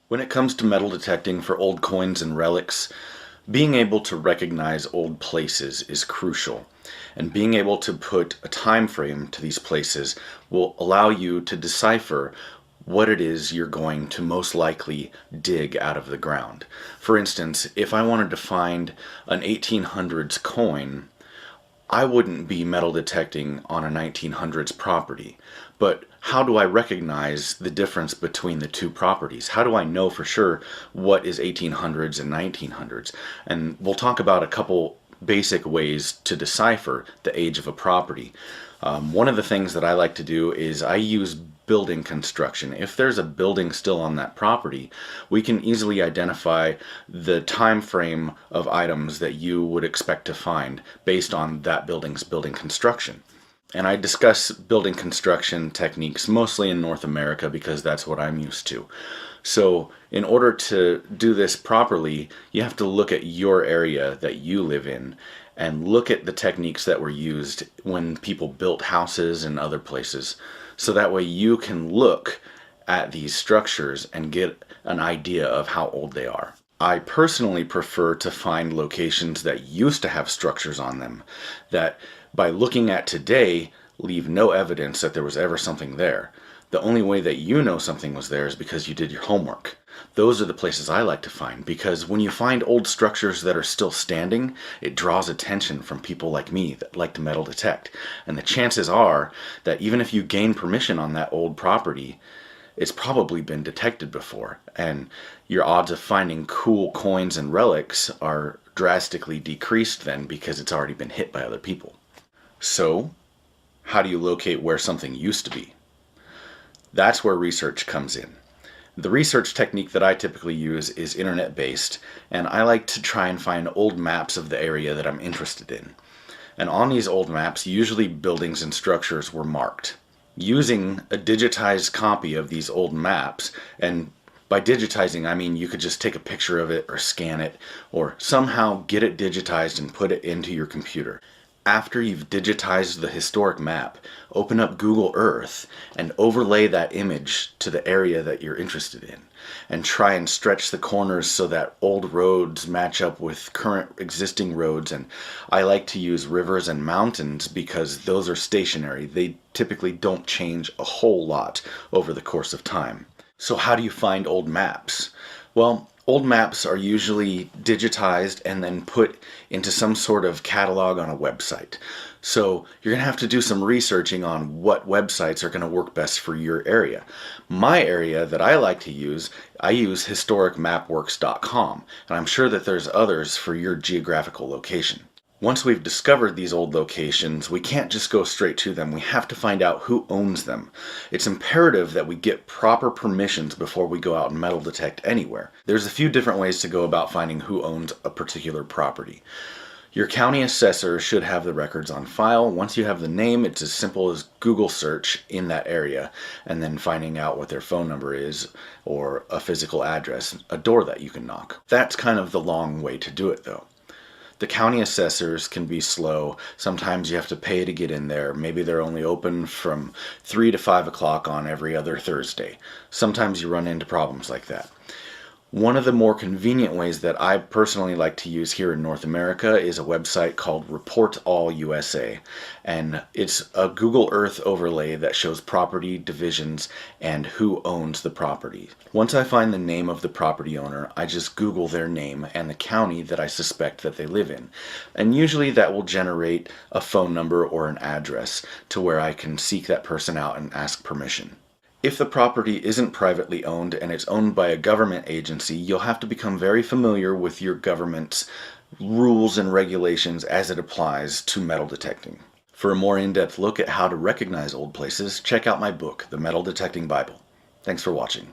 When it comes to metal detecting for old coins and relics, being able to recognize old places is crucial. And being able to put a time frame to these places will allow you to decipher what it is you're going to most likely dig out of the ground. For instance, if I wanted to find an 1800s coin, I wouldn't be metal detecting on a 1900s property. But how do I recognize the difference between the two properties? How do I know for sure what is 1800s and 1900s? And we'll talk about a couple basic ways to decipher the age of a property. One of the things that I like to do is I use building construction. If there's a building still on that property, we can easily identify the time frame of items that you would expect to find based on that building's building construction. And I discuss building construction techniques mostly in North America because that's what I'm used to. So in order to do this properly, you have to look at your area that you live in and look at the techniques that were used when people built houses and other places. So that way you can look at these structures and get an idea of how old they are. I personally prefer to find locations that used to have structures on them that, by looking at today, leave no evidence that there was ever something there. The only way that you know something was there is because you did your homework. Those are the places I like to find, because when you find old structures that are still standing, it draws attention from people like me that like to metal detect. And the chances are that even if you gain permission on that old property, it's probably been detected before, and your odds of finding cool coins and relics are drastically decreased then because it's already been hit by other people. So, how do you locate where something used to be? That's where research comes in. The research technique that I typically use is internet-based, and I like to try and find old maps of the area that I'm interested in. And on these old maps, usually buildings and structures were marked. Using a digitized copy of these old maps, and by digitizing I mean you could just take a picture of it or scan it or somehow get it digitized and put it into your computer. After you've digitized the historic map, open up Google Earth and overlay that image to the area that you're interested in, and try and stretch the corners so that old roads match up with current existing roads. And I like to use rivers and mountains because those are stationary. They typically don't change a whole lot over the course of time. So how do you find old maps? Well, old maps are usually digitized and then put into some sort of catalog on a website. So you're going to have to do some researching on what websites are going to work best for your area. My area that I like to use, I use historicmapworks.com, and I'm sure that there's others for your geographical location. Once we've discovered these old locations, we can't just go straight to them. We have to find out who owns them. It's imperative that we get proper permissions before we go out and metal detect anywhere. There's a few different ways to go about finding who owns a particular property. Your county assessor should have the records on file. Once you have the name, it's as simple as Google search in that area and then finding out what their phone number is or a physical address, a door that you can knock. That's kind of the long way to do it though. The county assessors can be slow. Sometimes you have to pay to get in there. Maybe they're only open from 3 to 5 o'clock on every other Thursday. Sometimes you run into problems like that. One of the more convenient ways that I personally like to use here in North America is a website called Report All USA, and it's a Google Earth overlay that shows property divisions and who owns the property. Once I find the name of the property owner, I just Google their name and the county that I suspect that they live in, and usually that will generate a phone number or an address to where I can seek that person out and ask permission. If the property isn't privately owned and it's owned by a government agency, you'll have to become very familiar with your government's rules and regulations as it applies to metal detecting. For a more in-depth look at how to recognize old places, check out my book, The Metal Detecting Bible. Thanks for watching.